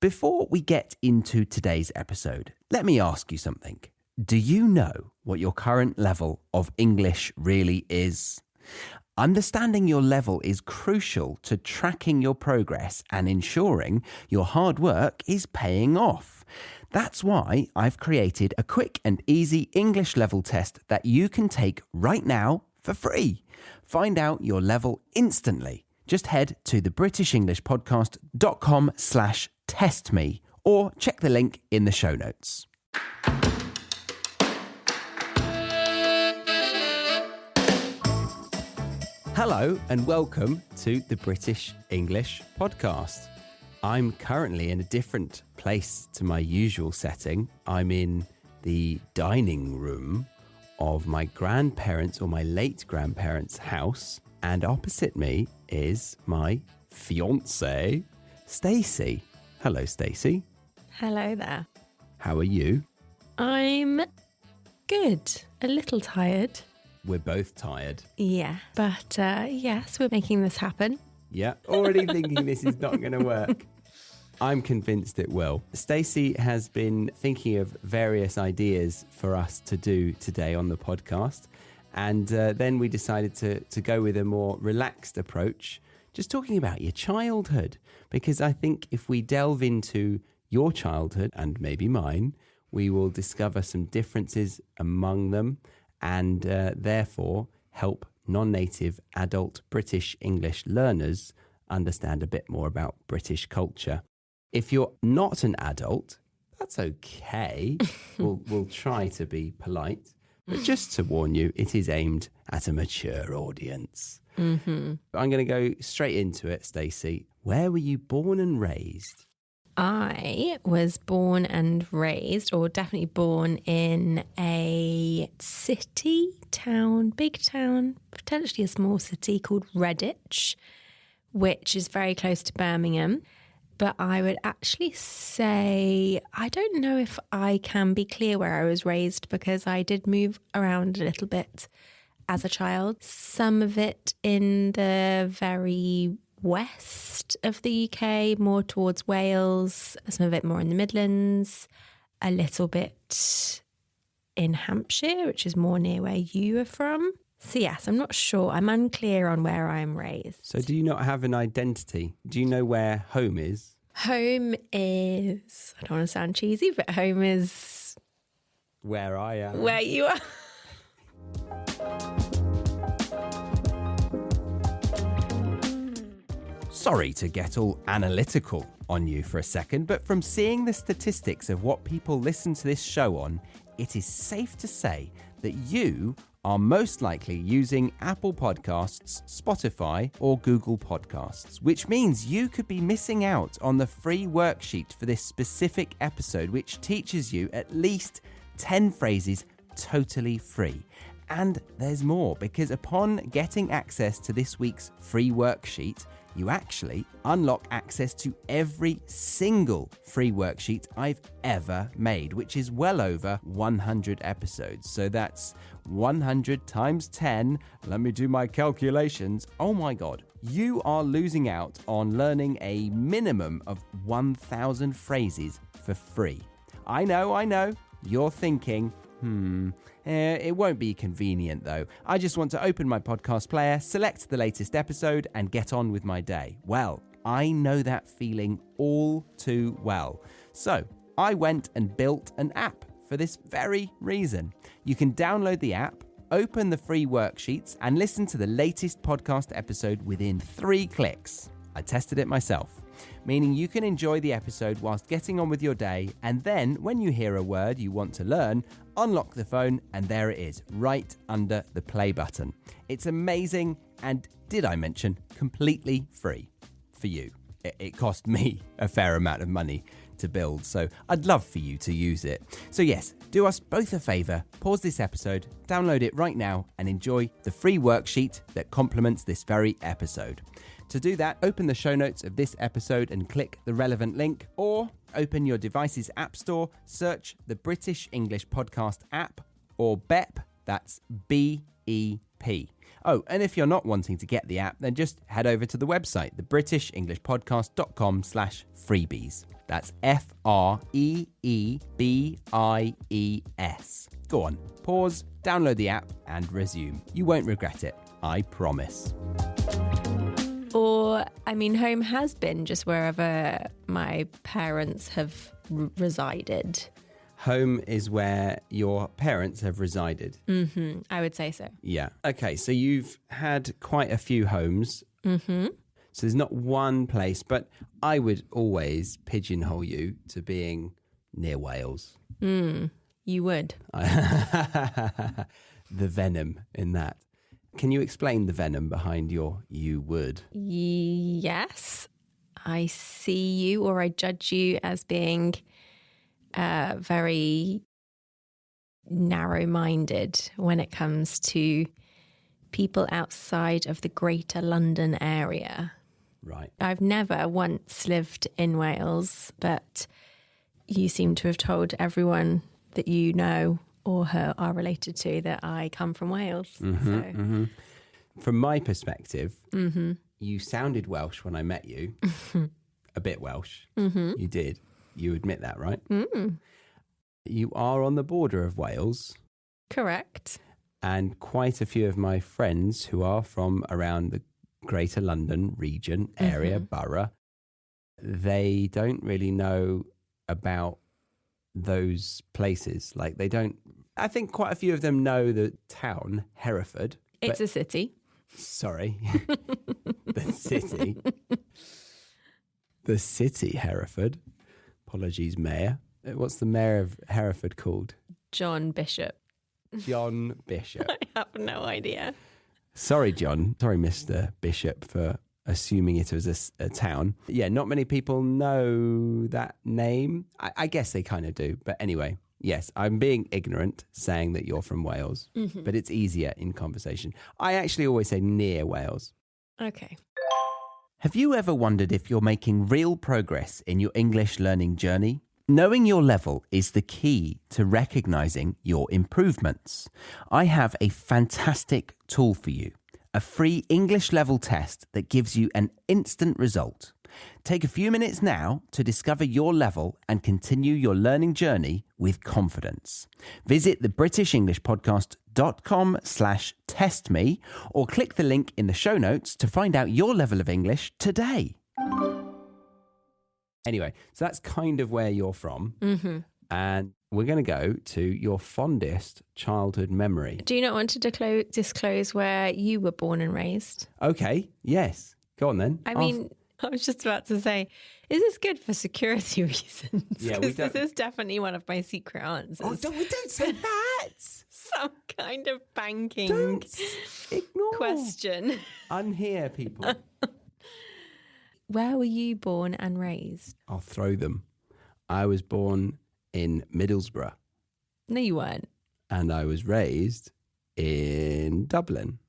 Before we get into today's episode, let me ask you something. Do you know what your current level of English really is? Understanding your level is crucial to tracking your progress and ensuring your hard work is paying off. That's why I've created a quick and easy English level test that you can take right now for free. Find out your level instantly. Just head to thebritishenglishpodcast.com/testme or check the link in the show notes. Hello and welcome to the British English Podcast. I'm currently in a different place to my usual setting. I'm in the dining room of my grandparents' or my late grandparents' house, and opposite me is my fiancée, Stacey. Hello, Stacey. Hello there. How are you? I'm good. A little tired. We're both tired. Yeah, but yes, we're making this happen. Yeah, already thinking this is not going to work. I'm convinced it will. Stacey has been thinking of various ideas for us to do today on the podcast. And then we decided to go with a more relaxed approach, just talking about your childhood. Because I think if we delve into your childhood and maybe mine, we will discover some differences among them and therefore help non-native adult British English learners understand a bit more about British culture. If you're not an adult, that's okay. We'll try to be polite. But just to warn you, it is aimed at a mature audience. Mm-hmm. I'm going to go straight into it, Stacey. Where were you born and raised? I was born and raised, or definitely born in a city, town, big town, potentially a small city called Redditch, which is very close to Birmingham. But I would actually say, I don't know if I can be clear where I was raised because I did move around a little bit as a child. Some of it in the very west of the UK, more towards Wales, some of it more in the Midlands, a little bit in Hampshire, which is more near where you are from. So yes, I'm not sure. I'm unclear on where I'm raised. So do you not have an identity? Do you know where home is? Home is, I don't want to sound cheesy, but home is... Where I am. Where you are. Sorry to get all analytical on you for a second, but from seeing the statistics of what people listen to this show on, it is safe to say that you are most likely using Apple Podcasts, Spotify, or Google Podcasts, which means you could be missing out on the free worksheet for this specific episode, which teaches you at least 10 phrases totally free. And there's more, because upon getting access to this week's free worksheet, you actually unlock access to every single free worksheet I've ever made, which is well over 100 episodes. So that's 100 times 10. Let me do my calculations. Oh my God, you are losing out on learning a minimum of 1,000 phrases for free. I know. You're thinking, it won't be convenient though. I just want to open my podcast player, select the latest episode, and get on with my day. Well, I know that feeling all too well. So I went and built an app for this very reason. You can download the app, open the free worksheets, and listen to the latest podcast episode within 3 clicks. I tested it myself, meaning you can enjoy the episode whilst getting on with your day, and then when you hear a word you want to learn, unlock the phone and there it is, right under the play button. It's amazing and, did I mention, completely free for you. It cost me a fair amount of money to build, so I'd love for you to use it. So yes, do us both a favour, pause this episode, download it right now and enjoy the free worksheet that complements this very episode. To do that, open the show notes of this episode and click the relevant link, or open your device's app store, search the British English Podcast app, or BEP, that's BEP, Oh, and if you're not wanting to get the app, then just head over to the website, thebritishenglishpodcast.com/freebies. That's FREEBIES. Go on, pause, download the app and resume. You won't regret it, I promise. Or, home has been just wherever my parents have resided. Home is where your parents have resided. Mm-hmm. I would say so. Yeah. Okay, so you've had quite a few homes. Mm-hmm. So there's not one place, but I would always pigeonhole you to being near Wales. You would. The venom in that. Can you explain the venom behind your "you would"? Yes. I see you, or I judge you as being very narrow-minded when it comes to people outside of the Greater London area. Right. I've never once lived in Wales, but you seem to have told everyone that you know or are related to that I come from Wales. From my perspective, you sounded Welsh when I met you. A bit Welsh. You did. You admit that, right? You are on the border of Wales. Correct. And quite a few of my friends who are from around the Greater London region, area, borough, they don't really know about those places. Like they don't, I think quite a few of them know the town, Hereford. It's a city. Sorry. The city. The city, Hereford. Apologies, Mayor. What's the Mayor of Hereford called? John Bishop. John Bishop. I have no idea. Sorry, John. Sorry, Mr. Bishop, for assuming it was a town. Yeah, not many people know that name. I guess they kind of do. But anyway, yes, I'm being ignorant saying that you're from Wales, but it's easier in conversation. I actually always say near Wales. Okay. Have you ever wondered if you're making real progress in your English learning journey? Knowing your level is the key to recognizing your improvements. I have a fantastic tool for you, a free English level test that gives you an instant result. Take a few minutes now to discover your level and continue your learning journey with confidence. Visit thebritishenglishpodcast.com/testme or click the link in the show notes to find out your level of English today. Anyway, so that's kind of where you're from. And we're going to go to your fondest childhood memory. Do you not want to disclose where you were born and raised? Okay, yes. Go on then. I was just about to say, is this good for security reasons? Yeah, because this is definitely one of my secret answers. Oh, don't say that. Some kind of banking Don't ignore. question. Unhear people. Where were you born and raised? I'll throw them. I was born in Middlesbrough. No, you weren't. And I was raised in Dublin.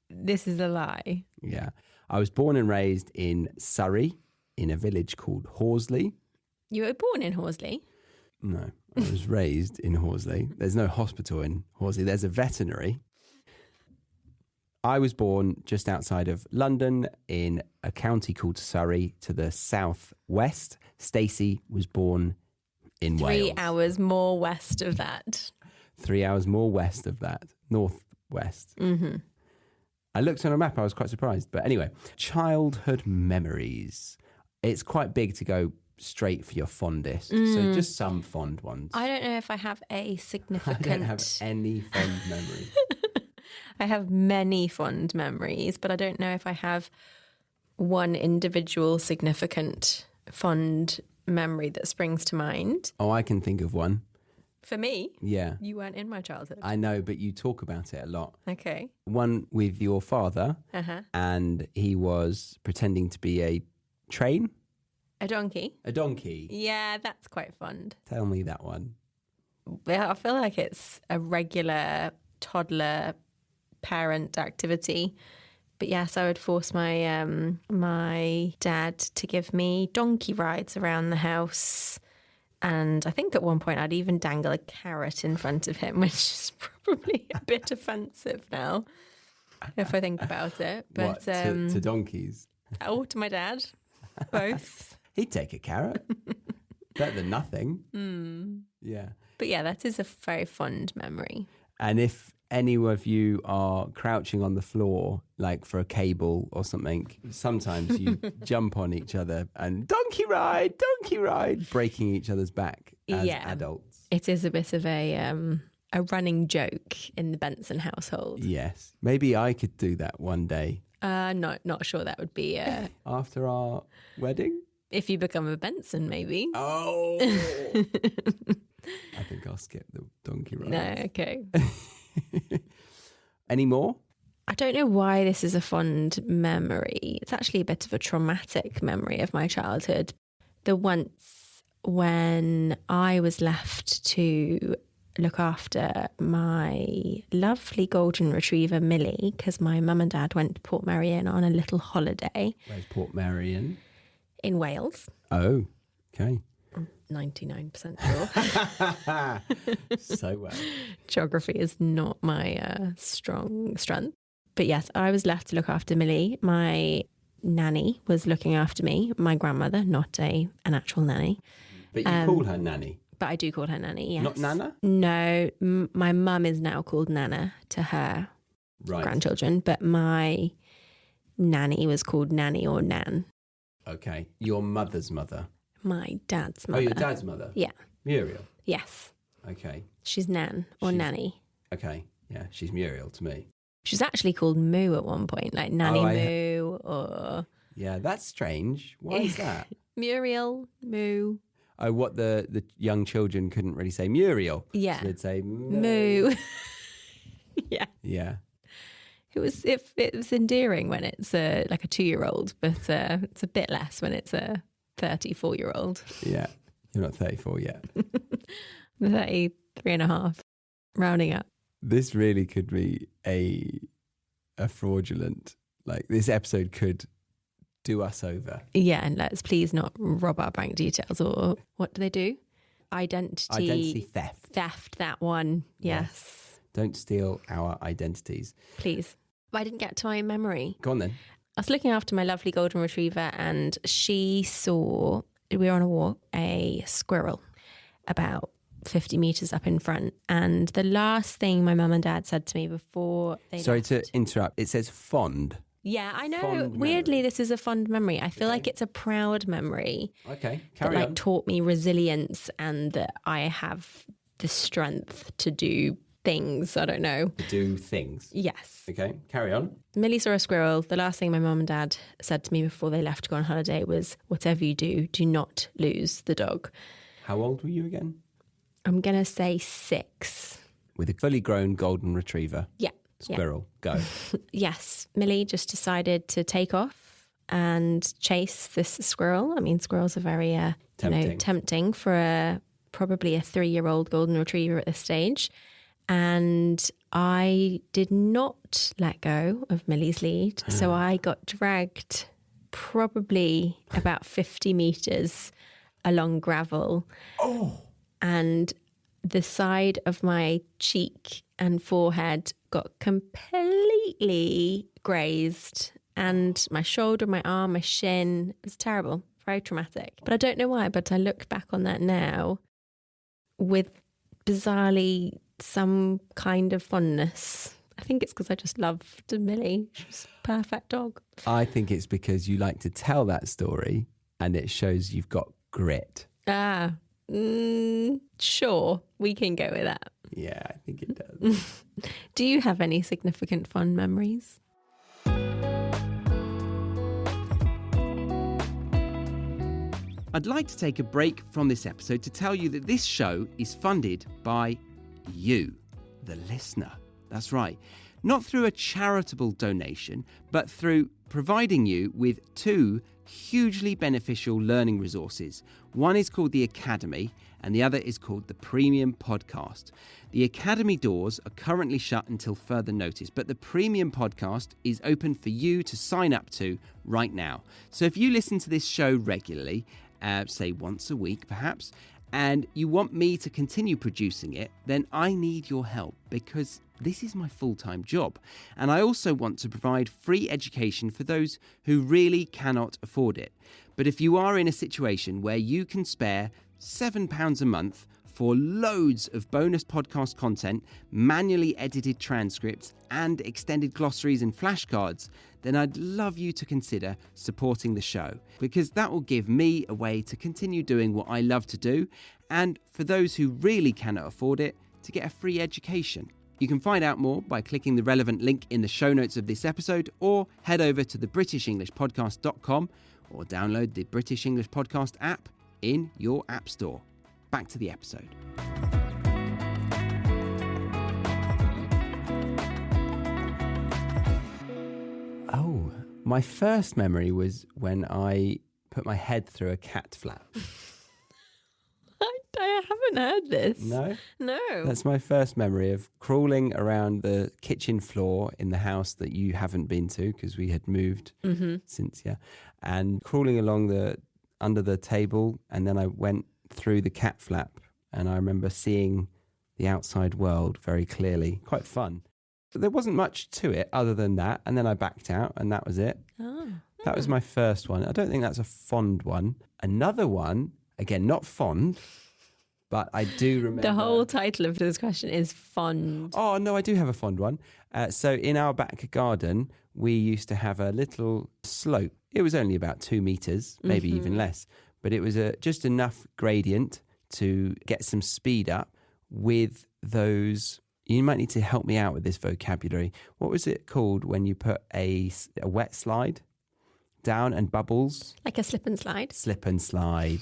This is a lie. Yeah. I was born and raised in Surrey, in a village called Horsley. You were born in Horsley? No, I was raised in Horsley. There's no hospital in Horsley. There's a veterinary. I was born just outside of London in a county called Surrey to the southwest. Stacey was born in Wales. 3 hours more west of that. 3 hours more west of that, northwest. I looked on a map, I was quite surprised. But anyway, childhood memories. It's quite big to go straight for your fondest. So just some fond ones. I don't know if I have a significant... I don't have any fond memories. I have many fond memories, but I don't know if I have one individual significant fond memory that springs to mind. Oh, I can think of one. For me? Yeah. You weren't in my childhood. I know, but you talk about it a lot. Okay. One with your father, and he was pretending to be a train. A donkey? A donkey. Yeah, that's quite fond. Tell me that one. Yeah, I feel like it's a regular toddler parent activity. But yes, I would force my my dad to give me donkey rides around the house. And I think at one point I'd even dangle a carrot in front of him, which is probably a bit offensive now. if I think about it. But What, to donkeys? or to my dad, both. He'd take a carrot. Better than nothing. Yeah. But yeah, that is a very fond memory. And if any of you are crouching on the floor, like for a cable or something, sometimes you jump on each other and donkey ride, breaking each other's back as adults. It is a bit of a running joke in the Benson household. Yes. Maybe I could do that one day. Not sure that would be... After our wedding? If you become a Benson, maybe. Oh! I think I'll skip the donkey ride. No, okay. Any more? I don't know why this is a fond memory. It's actually a bit of a traumatic memory of my childhood. The once when I was left to look after my lovely golden retriever, Millie, because my mum and dad went to Portmeirion on a little holiday. Where's Portmeirion? In Wales. Oh, okay. 99% sure. So well. Geography is not my strong strength. But yes, I was left to look after Millie. My nanny was looking after me, my grandmother, not an actual nanny. But you call her nanny? But I do call her nanny, yes. Not Nana? No, my mum is now called Nana to her grandchildren, but my nanny was called Nanny or Nan. Okay. Your mother's mother? My dad's mother. Oh, your dad's mother? Yeah. Muriel? Yes. Okay. She's Nan or Nanny. Okay. Yeah, she's Muriel to me. She's actually called Moo at one point, like Nanny Moo or... Yeah, that's strange. Why is that? Muriel, Moo. Oh, what the young children couldn't really say Muriel. Yeah. So they'd say Moo. Yeah. Yeah. It was endearing when it's like a 2-year-old, but it's a bit less when it's a 34-year-old. Yeah. You're not 34 yet. 33 and a half, rounding up. This really could be a fraudulent, like this episode could do us over. Yeah, and let's please not rob our bank details, or what do they do? Identity theft. Theft, that one. Yes. Don't steal our identities. Please. But I didn't get to my memory. Go on then. I was looking after my lovely golden retriever and she saw, we were on a walk, a squirrel about 50 metres up in front. And the last thing my mum and dad said to me before they Sorry left, to interrupt. It says fond. Yeah, I know. Fond Weirdly, memory. this is a fond memory. I feel like it's a proud memory. Okay, that carry on. taught me resilience and that I have the strength to do things. I don't know. Do things. Yes. Okay, carry on. Millie saw a squirrel. The last thing my mum and dad said to me before they left to go on holiday was, whatever you do not lose the dog. How old were you again? I'm going to say 6. With a fully grown golden retriever. Yeah. Squirrel, go. Yes. Millie just decided to take off and chase this squirrel. I mean, squirrels are very tempting for probably a 3-year-old golden retriever at this stage. And I did not let go of Millie's lead. So I got dragged probably about 50 metres along gravel. Oh! And the side of my cheek and forehead got completely grazed. And my shoulder, my arm, my shin, it was terrible, very traumatic. But I don't know why, but I look back on that now with bizarrely some kind of fondness. I think it's because I just loved Millie. She's a perfect dog. I think it's because you like to tell that story and it shows you've got grit. Sure, we can go with that. Yeah, I think it does. Do you have any significant fond memories? I'd like to take a break from this episode to tell you that this show is funded by you, the listener. That's right. Not through a charitable donation, but through providing you with 2 hugely beneficial learning resources. One is called the Academy and the other is called the Premium Podcast. The Academy doors are currently shut until further notice, but the Premium Podcast is open for you to sign up to right now. So if you listen to this show regularly, say once a week perhaps, and you want me to continue producing it, then I need your help because this is my full-time job. And I also want to provide free education for those who really cannot afford it. But if you are in a situation where you can spare £7 a month for loads of bonus podcast content, manually edited transcripts, and extended glossaries and flashcards, then I'd love you to consider supporting the show, because that will give me a way to continue doing what I love to do, and for those who really cannot afford it, to get a free education. You can find out more by clicking the relevant link in the show notes of this episode, or head over to thebritishenglishpodcast.com or download the British English Podcast app in your app store. Back to the episode. Oh, my first memory was when I put my head through a cat flap. I haven't heard this. No? No. That's my first memory of crawling around the kitchen floor in the house that you haven't been to because we had moved since, and crawling along under the table, and then I went through the cat flap, and I remember seeing the outside world very clearly. Quite fun. But there wasn't much to it other than that, and then I backed out, and that was it. That was my first one. I don't think that's a fond one. Another one, again, not fond, but I do remember... The whole title of this question is fond. Oh, no, I do have a fond one. So in our back garden, we used to have a little slope. It was only about 2 meters, maybe even less. But it was just enough gradient to get some speed up with those. You might need to help me out with this vocabulary. What was it called when you put a wet slide down and bubbles? Like a slip and slide? Slip and slide.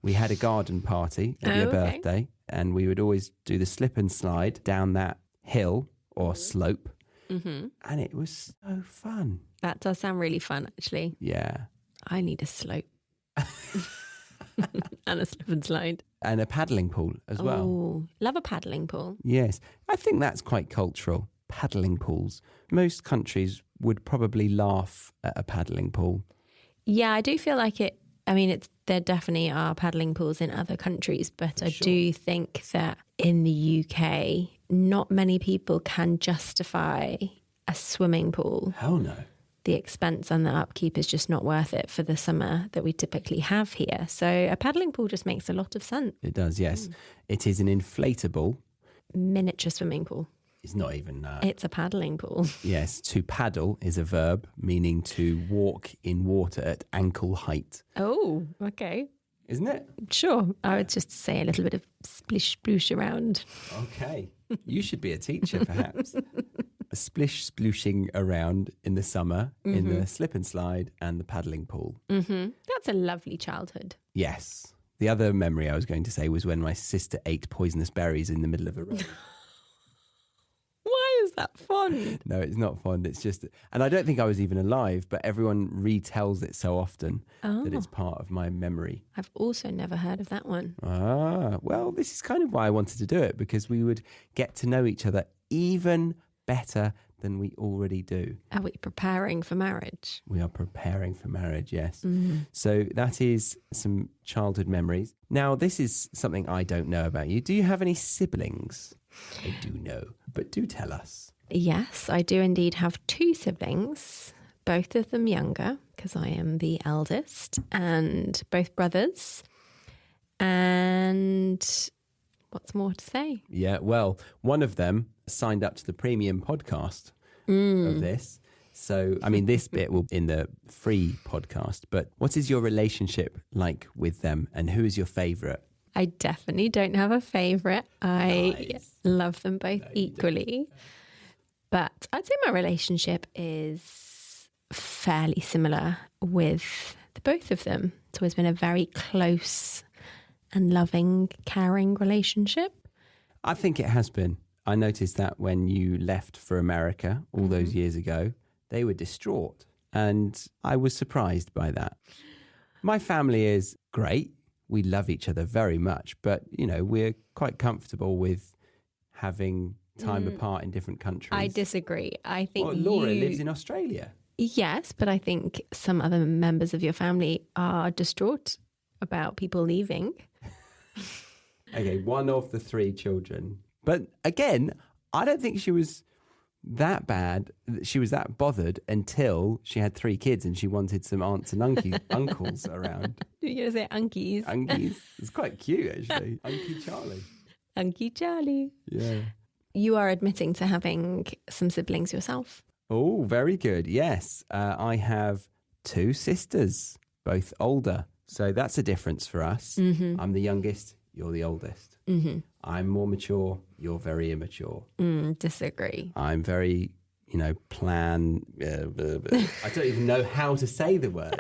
We had a garden party at your birthday, and we would always do the slip and slide down that hill or slope. And it was so fun. That does sound really fun, actually. Yeah. I need a slope. And a slip and slide. And a paddling pool as well. Oh, love a paddling pool. Yes. I think that's quite cultural, paddling pools. Most countries would probably laugh at a paddling pool. Yeah, I do feel like it. I mean, there definitely are paddling pools in other countries, but I do think that in the UK, not many people can justify a swimming pool. Hell no. The expense and the upkeep is just not worth it for the summer that we typically have here. So a paddling pool just makes a lot of sense. It does, yes. It is an inflatable. Miniature swimming pool. It's not even that. It's a paddling pool. Yes, to paddle is a verb, meaning to walk in water at ankle height. Oh, okay. Isn't it? Sure. I would just say a little bit of splish sploosh around. Okay. You should be a teacher, perhaps. A splish splooshing around in the summer in the slip and slide and the paddling pool. That's a lovely childhood. Yes. The other memory I was going to say was when my sister ate poisonous berries in the middle of a road. Why is that fond? No, it's not fond. It's just, and I don't think I was even alive, but everyone retells it so often that it's part of my memory. I've also never heard of that one. Ah, well, this is kind of why I wanted to do it, because we would get to know each other even better than we already do. Are we preparing for marriage? We are preparing for marriage, yes. So that is some childhood memories. Now, this is something I don't know about you. Do you have any siblings? I do know, but do tell us. Yes, I do indeed have 2 siblings, both of them younger, because I am the eldest, and both brothers. And what's more to say? Yeah, well, one of them signed up to the premium podcast of this. So, I mean, this bit will be in the free podcast, but what is your relationship like with them, and who is your favourite? I definitely don't have a favourite. I love them both equally. But I'd say my relationship is fairly similar with the both of them. It's always been a very close and loving, caring relationship. I think it has been. I noticed that when you left for America all those years ago, they were distraught. And I was surprised by that. My family is great. We love each other very much. But, you know, we're quite comfortable with having time apart in different countries. I disagree. I think Laura lives in Australia. Yes, but I think some other members of your family are distraught about people leaving. Okay, one of the three children. But again, I don't think she was that bad. She was that bothered until she had three kids and she wanted some aunts and uncles around. You're going to say unkies. Unkies. It's quite cute, actually. Unky Charlie. Unky Charlie. Yeah. You are admitting to having some siblings yourself. Oh, very good. Yes. I have two sisters, both older. So that's a difference for us. Mm-hmm. I'm the youngest. You're the oldest. Mm-hmm. I'm more mature. You're very immature. Disagree. I'm very, plan. I don't even know how to say the word.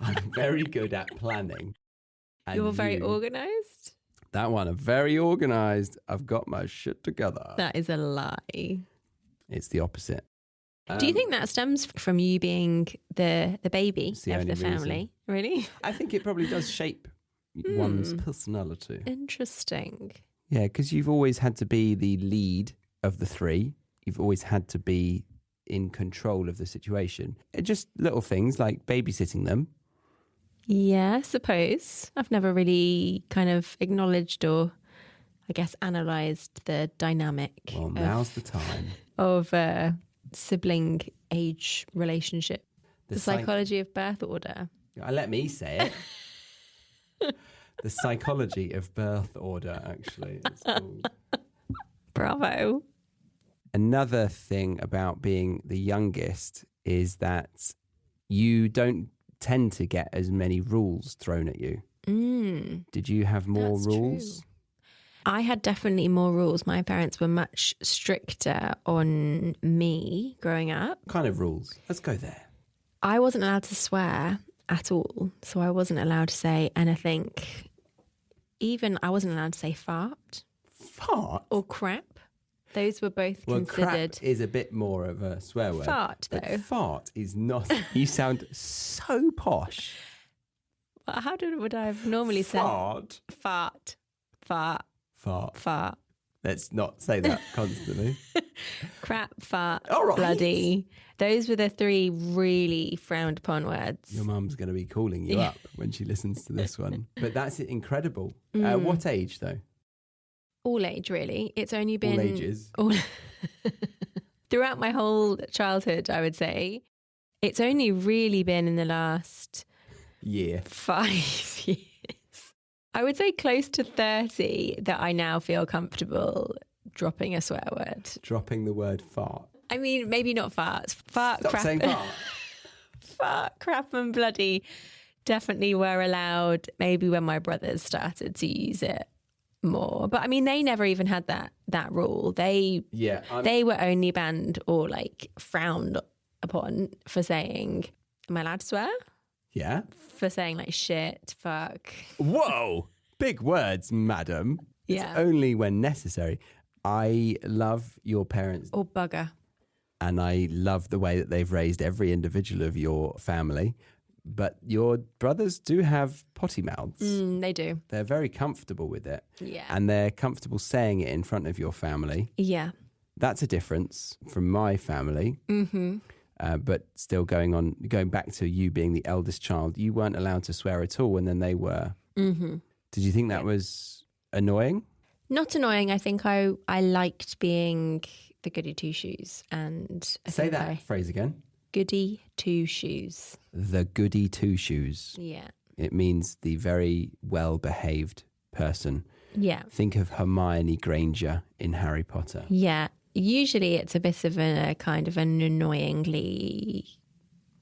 I'm very good at planning. And You're very organised? That one, I'm very organised. I've got my shit together. That is a lie. It's the opposite. Do you think that stems from you being the baby of the family? Reason. Really? I think it probably does shape one's personality. Interesting. Yeah, because you've always had to be the lead of the three. You've always had to be in control of the situation. Just little things like babysitting them. Yeah, I suppose. I've never really kind of acknowledged or, I guess, analysed the dynamic. Well, now's the time. Of sibling age relationship. The psychology of birth order. Let me say it. The psychology of birth order, actually. It's called. Bravo. Another thing about being the youngest is that you don't tend to get as many rules thrown at you. Did you have more rules? True. I had definitely more rules. My parents were much stricter on me growing up. What kind of rules? Let's go there. I wasn't allowed to swear at all. So I wasn't allowed to say anything. Even I wasn't allowed to say fart. Fart? Or crap. Those were both considered. Crap is a bit more of a swear word. Fart, though. But fart is not. You sound so posh. Well, how would I have normally said? Fart. Fart. Fart. Fart. Fart. Let's not say that constantly. Crap, fart, All right. bloody. Those were the three really frowned upon words. Your mum's going to be calling you up when she listens to this one. But that's incredible. What age, though? All age, really. It's only been... All ages. Throughout my whole childhood, I would say. It's only really been in the last... year. 5 years. I would say close to 30 that I now feel comfortable dropping a swear word. Dropping the word fart. I mean, maybe not farts. Fart, Stop crap. saying fart. Fart, crap and bloody definitely were allowed maybe when my brothers started to use it more. But I mean, they never even had that rule. They were only banned or like frowned upon for saying, am I allowed to swear? Yeah. For saying like shit, fuck. Whoa! Big words, madam. Yeah. It's only when necessary. I love your parents. Or bugger. And I love the way that they've raised every individual of your family. But your brothers do have potty mouths. They do. They're very comfortable with it. Yeah. And they're comfortable saying it in front of your family. Yeah. That's a difference from my family. Mm-hmm. But still going back to you being the eldest child, you weren't allowed to swear at all, and then they were. Mm-hmm. Did you think that was annoying? Not annoying. I think I liked being the goody two shoes. And say that phrase again. Goody two shoes. The goody two shoes. Yeah. It means the very well-behaved person. Yeah. Think of Hermione Granger in Harry Potter. Yeah. Usually it's a bit of a kind of an annoyingly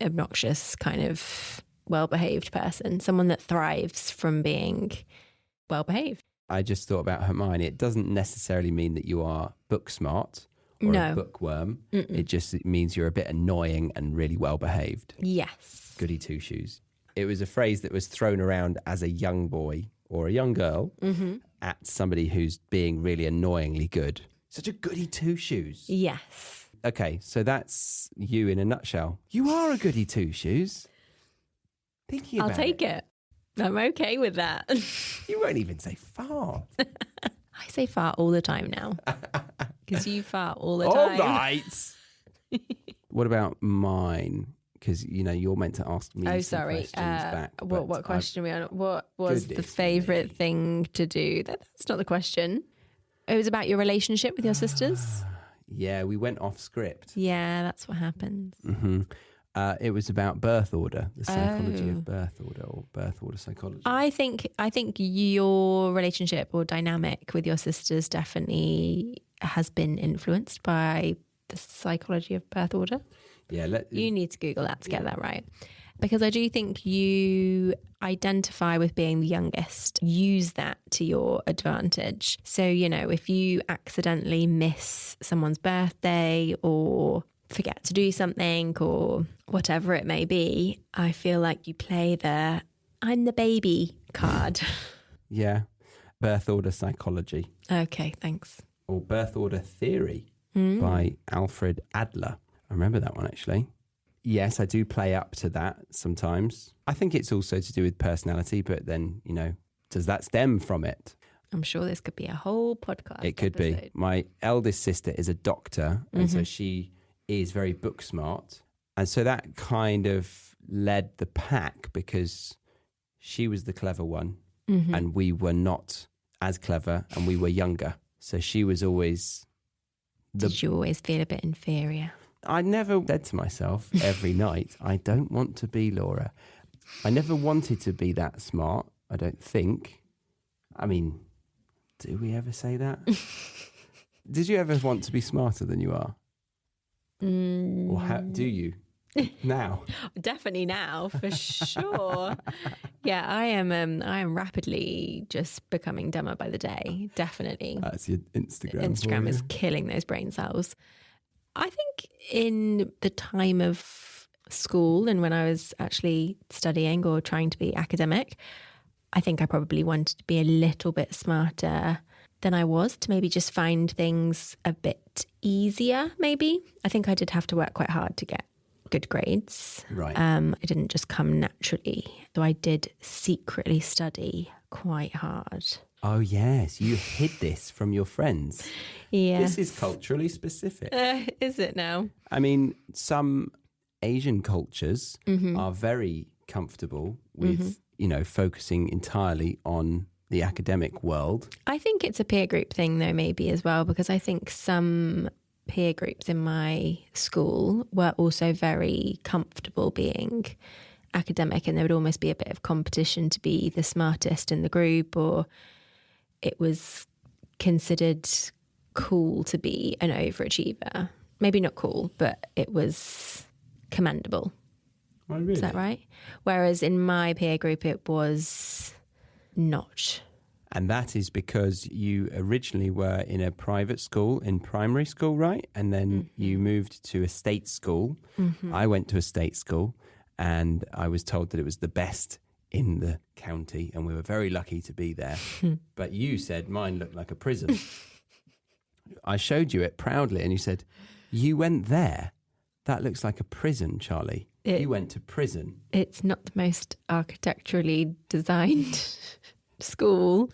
obnoxious kind of well-behaved person, someone that thrives from being well-behaved. I just thought about Hermione. It doesn't necessarily mean that you are book smart or a bookworm. It just means you're a bit annoying and really well-behaved. Yes. Goody two-shoes. It was a phrase that was thrown around as a young boy or a young girl at somebody who's being really annoyingly good. Such a goody two-shoes. Yes. Okay, so that's you in a nutshell. You are a goody two-shoes. Thinking about I'll take it. I'm okay with that. You won't even say fart. I say fart all the time now. Because you fart all the All time. right. What about mine? because, you're meant to ask me some questions back. What question are we on? What was the favourite thing to do? That's not the question. It was about your relationship with your sisters? Yeah, we went off script. Yeah, that's what happens. Mm-hmm. It was about birth order, the psychology of birth order, or birth order psychology. I think your relationship or dynamic with your sisters definitely has been influenced by the psychology of birth order. Yeah, you need to Google that to get that right. Because I do think you identify with being the youngest, use that to your advantage. So, if you accidentally miss someone's birthday or forget to do something or whatever it may be, I feel like you play the I'm the baby card. Yeah, birth order psychology. Okay, thanks. Or birth order theory by Alfred Adler. I remember that one, actually. Yes, I do play up to that sometimes. I think it's also to do with personality, but then, does that stem from it? I'm sure this could be a whole podcast. It could be. My eldest sister is a doctor, and so she is very book smart. And so that kind of led the pack because she was the clever one and we were not as clever and we were younger. So she was always... Did you always feel a bit inferior? I never said to myself every night, I don't want to be Laura. I never wanted to be that smart, I don't think. I mean, do we ever say that? Did you ever want to be smarter than you are? Or do you now? Definitely now, for sure. Yeah, I am rapidly just becoming dumber by the day. Definitely. That's your Instagram. Instagram is killing those brain cells. I think in the time of school and when I was actually studying or trying to be academic, I think I probably wanted to be a little bit smarter than I was, to maybe just find things a bit easier, maybe. I think I did have to work quite hard to get good grades. Right. It didn't just come naturally. So I did secretly study quite hard. Oh, yes. You hid this from your friends. Yes. This is culturally specific. Is it now? I mean, some Asian cultures are very comfortable with, focusing entirely on the academic world. I think it's a peer group thing, though, maybe as well, because I think some peer groups in my school were also very comfortable being academic, and there would almost be a bit of competition to be the smartest in the group, or it was considered cool to be an overachiever. Maybe not cool, but it was commendable. Oh, really? Is that right? Whereas in my peer group, it was not. And that is because you originally were in a private school in primary school, right? And then you moved to a state school. I went to a state school and I was told that it was the best in the county and we were very lucky to be there. But you said mine looked like a prison. I showed you it proudly and you said, you went there? That looks like a prison, Charlie. You went to prison. It's not the most architecturally designed school,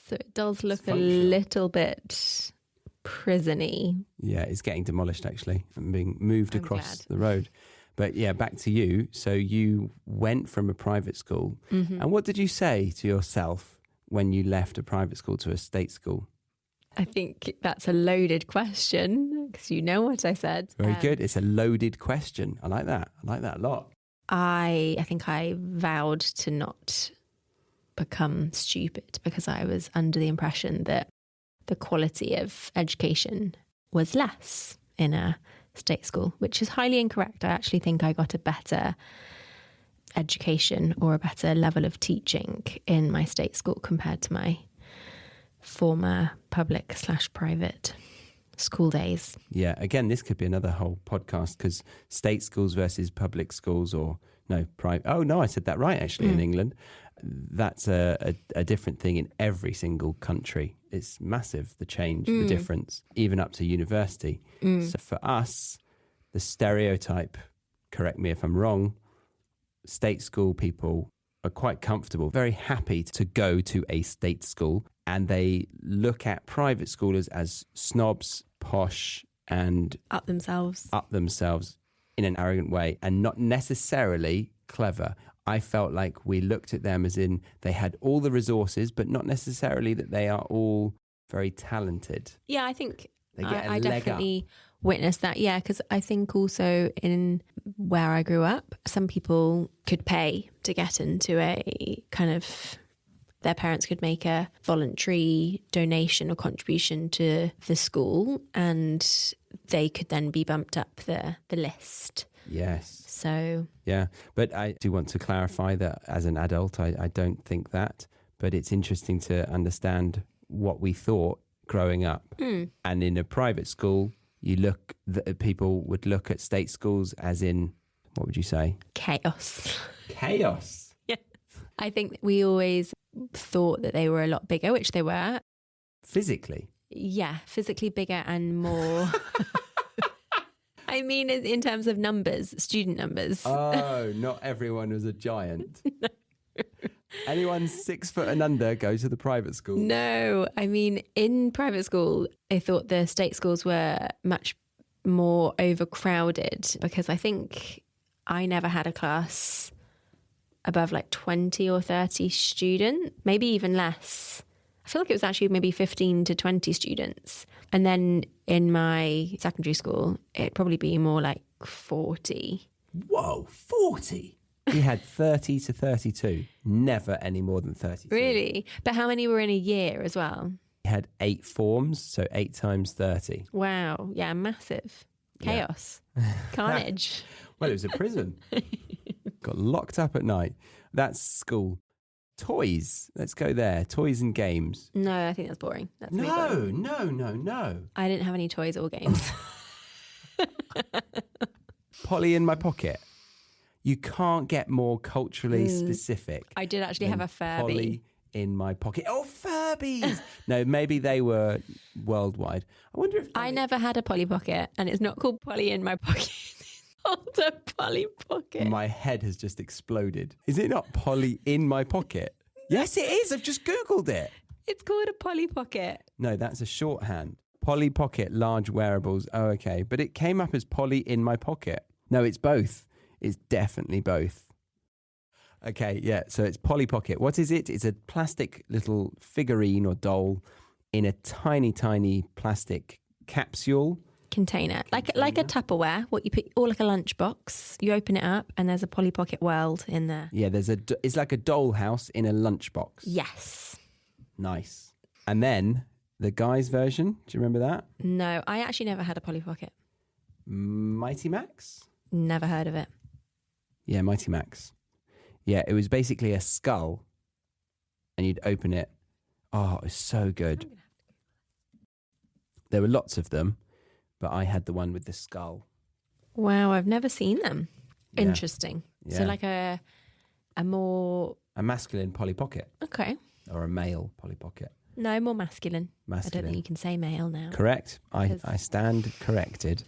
so it does look a little bit prison-y. Yeah, it's getting demolished actually and being moved across the road. But yeah, back to you. So you went from a private school. And what did you say to yourself when you left a private school to a state school? I think that's a loaded question because you know what I said. Very good. It's a loaded question. I like that. I like that a lot. I think I vowed to not become stupid because I was under the impression that the quality of education was less in a state school, which is highly incorrect. I actually think I got a better education or a better level of teaching in my state school compared to my former public/private school days. Yeah, again, this could be another whole podcast because state schools versus public schools private. Oh, no, I said that right, actually, in England. That's a different thing in every single country. It's massive, the change, the difference, even up to university. So for us, the stereotype, correct me if I'm wrong, state school people are quite comfortable, very happy to go to a state school, and they look at private schoolers as snobs, posh, and Up themselves. in an arrogant way and not necessarily clever. I felt like we looked at them as in they had all the resources, but not necessarily that they are all very talented. Yeah, I think They get a I leg definitely witnessed that. Yeah, because I think also in where I grew up, some people could pay to get into a kind of, their parents could make a voluntary donation or contribution to the school and they could then be bumped up the list. Yes. So, yeah. But I do want to clarify that as an adult, I don't think that. But it's interesting to understand what we thought growing up. And in a private school, people would look at state schools as in, what would you say? chaos. Chaos. Yes. I think we always thought that they were a lot bigger, which they were. Physically? Yeah, physically bigger and more. I mean, in terms of numbers, student numbers. Oh, not everyone was a giant. No. Anyone 6 foot and under go to the private school? No, I mean, in private school, I thought the state schools were much more overcrowded because I think I never had a class above like 20 or 30 students, maybe even less. I feel like it was actually maybe 15 to 20 students. And then in my secondary school, it'd probably be more like 40. Whoa, 40? We had 30 to 32, never any more than 32. Really? But how many were in a year as well? We had 8 forms, so 8 times 30. Wow. Yeah, massive. Chaos. Yeah. Carnage. Well, it was a prison. Got locked up at night. That's school. Toys. Let's go there. Toys and games. No, I think that's boring. That's really boring. No. I didn't have any toys or games. Polly in my pocket. You can't get more culturally specific. I did actually have a Furby. Polly in my pocket. Oh, Furbies! No, maybe they were worldwide. I wonder if... I never had a Polly Pocket, and it's not called Polly in my pocket. It's called a Polly Pocket. My head has just exploded. Is it not Polly in my pocket? Yes, it is. I've just Googled it. It's called a Polly Pocket. No, that's a shorthand. Polly Pocket, large wearables. Oh, okay. But it came up as Polly in my pocket. No, it's both. It's definitely both. Okay, yeah, so it's Polly Pocket. What is it? It's a plastic little figurine or doll in a tiny, tiny plastic capsule. Container. Like a Tupperware, what you put, or like a lunchbox. You open it up and there's a Polly Pocket world in there. Yeah, it's like a dollhouse in a lunchbox. Yes. Nice. And then the guy's version, do you remember that? No, I actually never had a Polly Pocket. Mighty Max? Never heard of it. Yeah, Mighty Max. Yeah, it was basically a skull and you'd open it. Oh, it was so good. There were lots of them, but I had the one with the skull. Wow, I've never seen them. Yeah. Interesting. Yeah. So like a more... A masculine Polly Pocket. Okay. Or a male Polly Pocket. No, more masculine. Masculine. I don't think you can say male now. Correct. I stand corrected.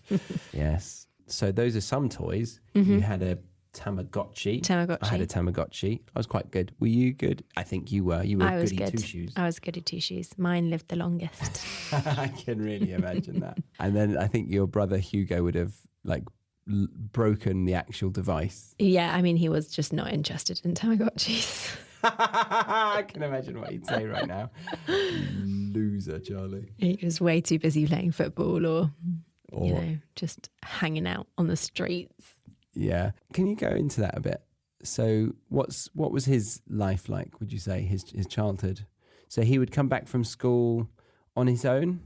Yes. So those are some toys. Mm-hmm. You had a Tamagotchi. I had a Tamagotchi. I was quite good. Were you good? I think you were. You were goody two-shoes. I was goody two-shoes. Mine lived the longest. I can really imagine that. And then I think your brother Hugo would have like broken the actual device. Yeah, I mean, he was just not interested in Tamagotchis. I can imagine what he'd say right now. Loser, Charlie. He was way too busy playing football or you know, just hanging out on the streets. Yeah. Can you go into that a bit? So what was his life like, would you say, his childhood? So he would come back from school on his own?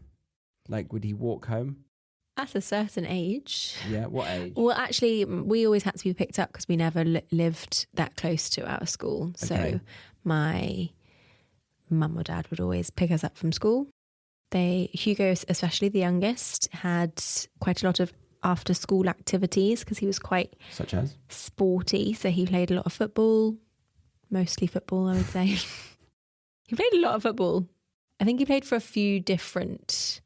Like, would he walk home? At a certain age. Yeah, what age? Well, actually, we always had to be picked up because we never lived that close to our school. Okay. So my mum or dad would always pick us up from school. Hugo, especially the youngest, had quite a lot of after school activities because he was quite... Such as? Sporty. So he played a lot of football, mostly football, I would say. He played a lot of football. I think he played for a few different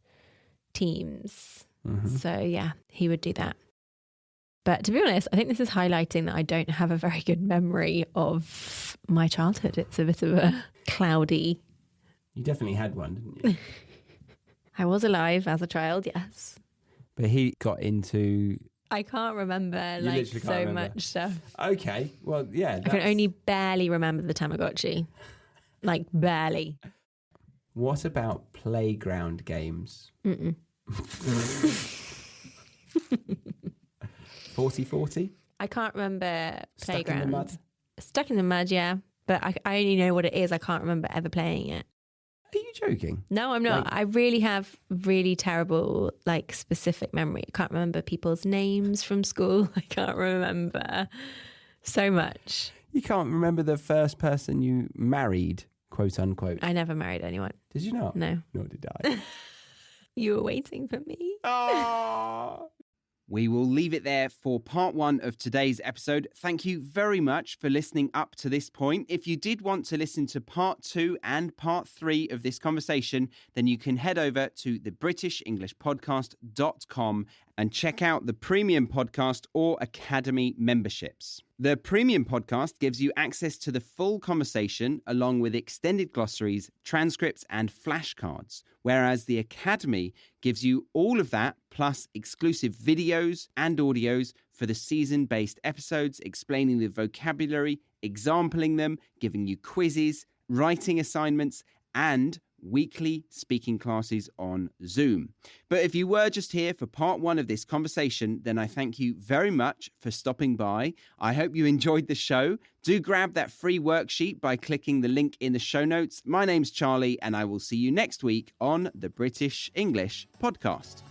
teams. Mm-hmm. So yeah, he would do that. But to be honest, I think this is highlighting that I don't have a very good memory of my childhood. It's a bit of a cloudy... You definitely had one, didn't you? I was alive as a child, yes. But he got into I can't remember much stuff. Okay, well, yeah. I can only barely remember the Tamagotchi. Like, barely. What about playground games? 40-40? I can't remember Stuck in the mud? Stuck in the mud, yeah. But I only know what it is. I can't remember ever playing it. Are you joking? No, I'm not. I really have really terrible, like, specific memory. I can't remember people's names from school. I can't remember so much. You can't remember the first person you married, quote unquote? I never married anyone. Did you not? No. Nor did I. You were waiting for me. Oh. We will leave it there for part 1 of today's episode. Thank you very much for listening up to this point. If you did want to listen to part 2 and part 3 of this conversation, then you can head over to thebritishenglishpodcast.com and check out the Premium Podcast or Academy memberships. The Premium Podcast gives you access to the full conversation along with extended glossaries, transcripts and flashcards, whereas the Academy gives you all of that plus exclusive videos and audios for the season-based episodes, explaining the vocabulary, exampling them, giving you quizzes, writing assignments and weekly speaking classes on Zoom. But if you were just here for part 1 of this conversation, then I thank you very much for stopping by. I hope you enjoyed the show. Do grab that free worksheet by clicking the link in the show notes. My name's Charlie, and I will see you next week on the British English Podcast.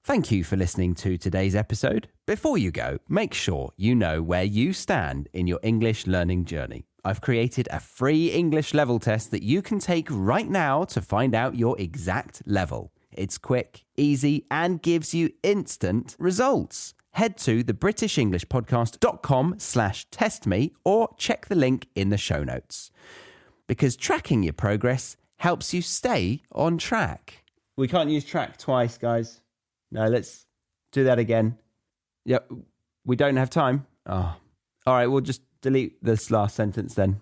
Thank you for listening to today's episode. Before you go, make sure you know where you stand in your English learning journey. I've created a free English level test that you can take right now to find out your exact level. It's quick, easy, and gives you instant results. Head to thebritishenglishpodcast.com/testme or check the link in the show notes. Because tracking your progress helps you stay on track. We can't use track twice, guys. No, let's do that again. Yeah, we don't have time. Oh. All right, we'll just delete this last sentence then.